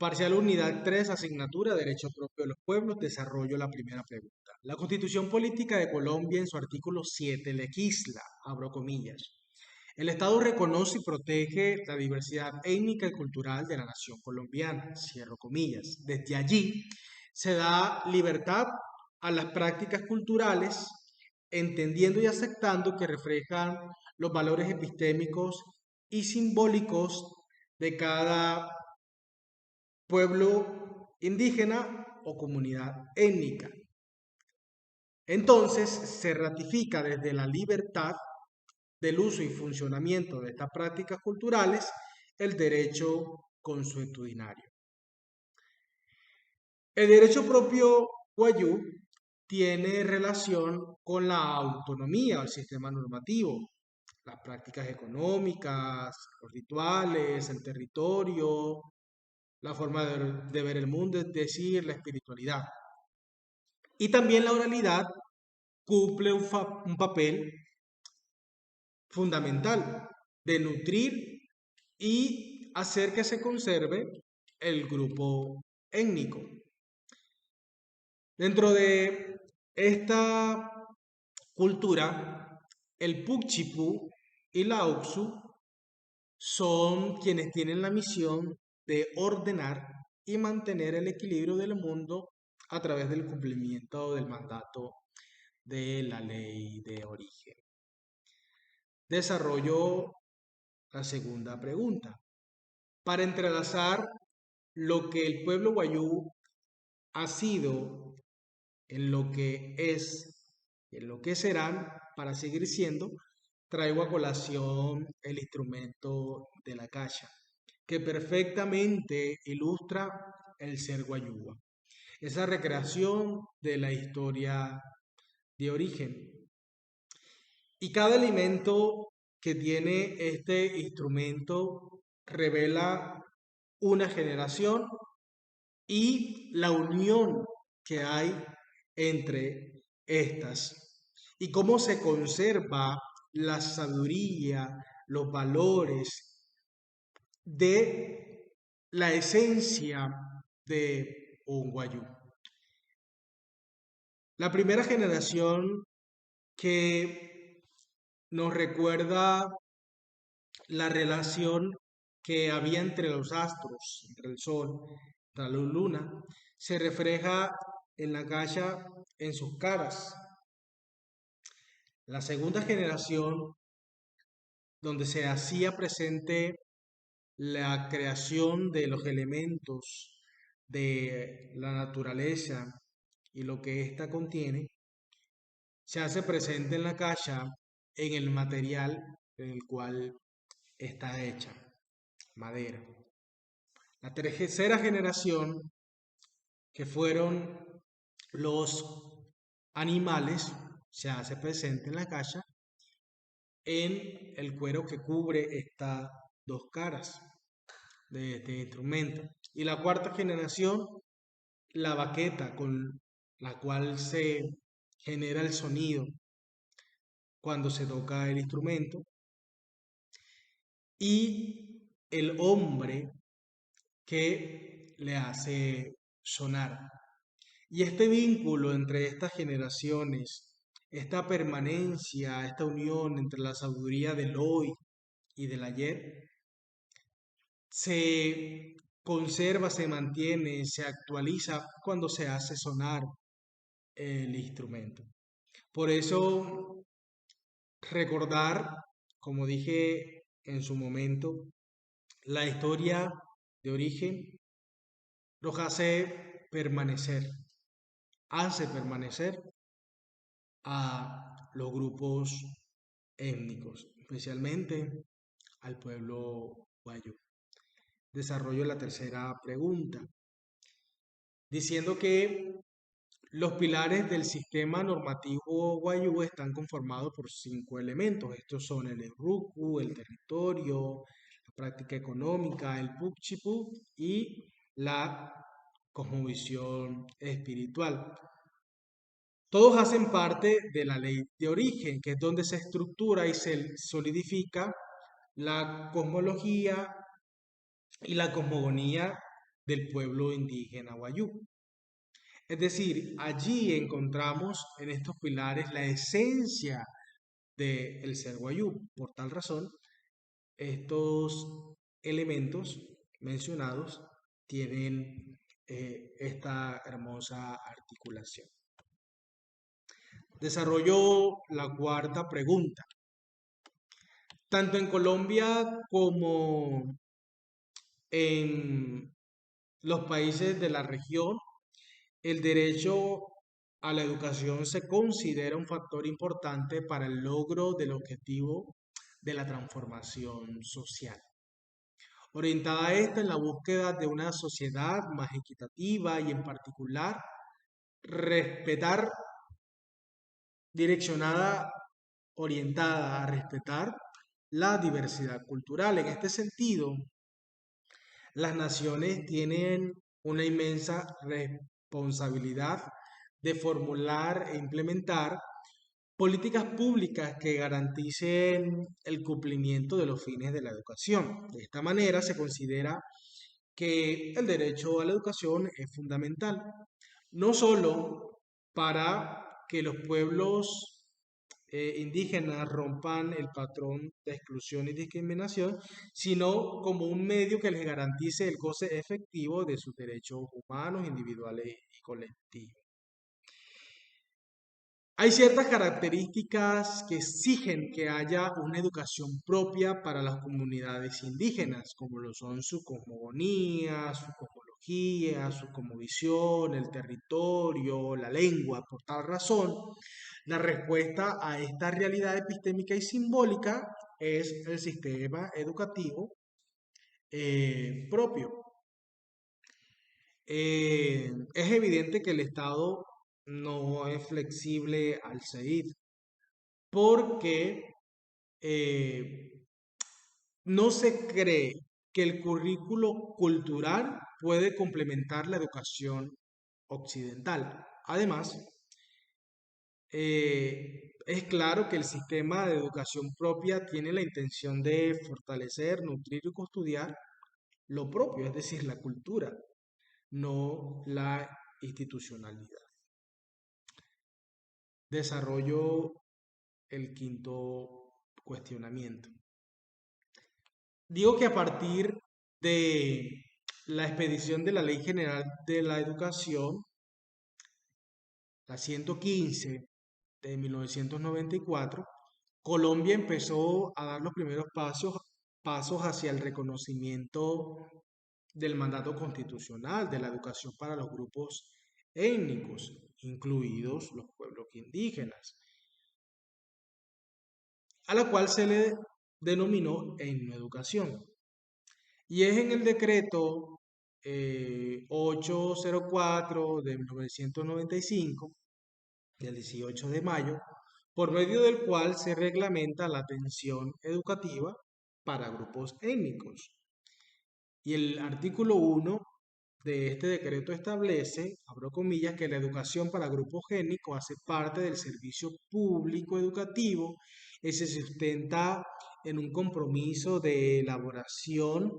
Parcial unidad 3, asignatura Derecho propio de los pueblos, desarrollo la primera pregunta. La Constitución Política de Colombia en su artículo 7 legisla, abro comillas. El Estado reconoce y protege la diversidad étnica y cultural de la nación colombiana, cierro comillas. Desde allí se da libertad a las prácticas culturales, entendiendo y aceptando que reflejan los valores epistémicos y simbólicos de cada pueblo indígena o comunidad étnica. Entonces se ratifica desde la libertad del uso y funcionamiento de estas prácticas culturales el derecho consuetudinario. El derecho propio guayú tiene relación con la autonomía del sistema normativo, las prácticas económicas, los rituales, el territorio, la forma de ver el mundo, es decir, la espiritualidad. Y también la oralidad cumple un papel fundamental de nutrir y hacer que se conserve el grupo étnico. Dentro de esta cultura, el Pucchipú y la Auxu son quienes tienen la misión de ordenar y mantener el equilibrio del mundo a través del cumplimiento del mandato de la ley de origen. Desarrollo la segunda pregunta. Para entrelazar lo que el pueblo guayú ha sido, en lo que es, en lo que serán, para seguir siendo, traigo a colación el instrumento de la cacha, que perfectamente ilustra el ser guayúa. Esa recreación de la historia de origen. Y cada elemento que tiene este instrumento revela una generación y la unión que hay entre estas y cómo se conserva la sabiduría, los valores de la esencia de un guayú. La primera generación que nos recuerda la relación que había entre los astros, entre el sol, entre la luna, se refleja en la calle en sus caras. La segunda generación, donde se hacía presente la creación de los elementos de la naturaleza y lo que ésta contiene, se hace presente en la calle en el material en el cual está hecha, madera. La tercera generación, que fueron los animales, se hace presente en la calle en el cuero que cubre estas dos caras de este instrumento. Y la cuarta generación, la baqueta con la cual se genera el sonido cuando se toca el instrumento. Y el hombre que le hace sonar. Y este vínculo entre estas generaciones, esta permanencia, esta unión entre la sabiduría del hoy y del ayer, se conserva, se mantiene, se actualiza cuando se hace sonar el instrumento. Por eso, recordar, como dije en su momento, la historia de origen los hace permanecer a los grupos étnicos, especialmente al pueblo guayú. Desarrollo la tercera pregunta, diciendo que los pilares del sistema normativo guayú están conformados por 5 elementos. Estos son el rucu, el territorio, la práctica económica, el pucchipú y la cosmovisión espiritual. Todos hacen parte de la ley de origen, que es donde se estructura y se solidifica la cosmología y la cosmogonía del pueblo indígena Wayuu. Es decir, allí encontramos en estos pilares la esencia del ser Wayuu. Por tal razón, estos elementos mencionados tienen esta hermosa articulación. Desarrollo la cuarta pregunta. Tanto en Colombia como en los países de la región, el derecho a la educación se considera un factor importante para el logro del objetivo de la transformación social. Orientada a esta en la búsqueda de una sociedad más equitativa y en particular respetar, direccionada, orientada a respetar la diversidad cultural. En este sentido, las naciones tienen una inmensa responsabilidad de formular e implementar políticas públicas que garanticen el cumplimiento de los fines de la educación. De esta manera se considera que el derecho a la educación es fundamental, no solo para que los pueblos indígenas rompan el patrón de exclusión y discriminación, sino como un medio que les garantice el goce efectivo de sus derechos humanos, individuales y colectivos. Hay ciertas características que exigen que haya una educación propia para las comunidades indígenas, como lo son su cosmogonía, su cosmología, su cosmovisión, el territorio, la lengua. Por tal razón, la respuesta a esta realidad epistémica y simbólica es el sistema educativo propio. Es evidente que el Estado no es flexible al CEID porque no se cree que el currículo cultural puede complementar la educación occidental. Además, es claro que el sistema de educación propia tiene la intención de fortalecer, nutrir y custodiar lo propio, es decir, la cultura, no la institucionalidad. Desarrollo el quinto cuestionamiento. Digo que a partir de la expedición de la Ley General de la Educación, la 115 de 1994, Colombia empezó a dar los primeros pasos hacia el reconocimiento del mandato constitucional de la educación para los grupos étnicos, incluidos los pueblos indígenas, a la cual se le denominó educación. Y es en el decreto 804 de 1995, del 18 de mayo, por medio del cual se reglamenta la atención educativa para grupos étnicos. Y el artículo 1 de este decreto establece, abro comillas, que la educación para grupos étnicos hace parte del servicio público educativo y se sustenta en un compromiso de elaboración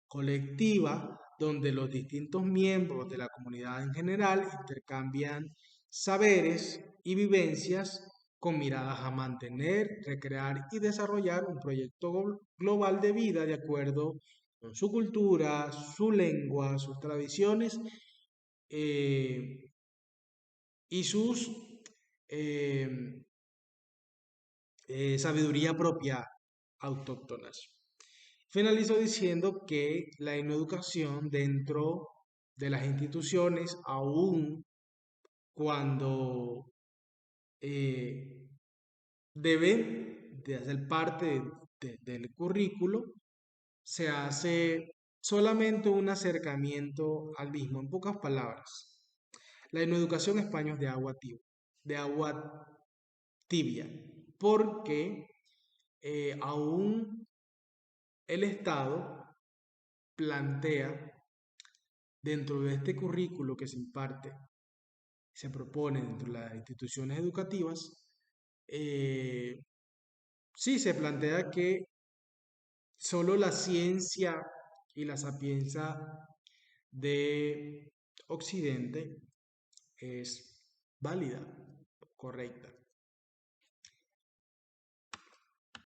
colectiva donde los distintos miembros de la comunidad en general intercambian saberes y vivencias con miradas a mantener, recrear y desarrollar un proyecto global de vida de acuerdo con su cultura, su lengua, sus tradiciones eh, y sus eh, sabiduría propia autóctonas. Finalizo diciendo que la educación dentro de las instituciones, aun cuando eh, debe de hacer parte del currículo, se hace solamente un acercamiento al mismo. En pocas palabras, la educación es paños de agua tibia, porque aún el Estado plantea dentro de este currículo que se imparte, se propone dentro de las instituciones educativas, eh, sí se plantea que solo la ciencia y la sapienza de Occidente es válida, correcta.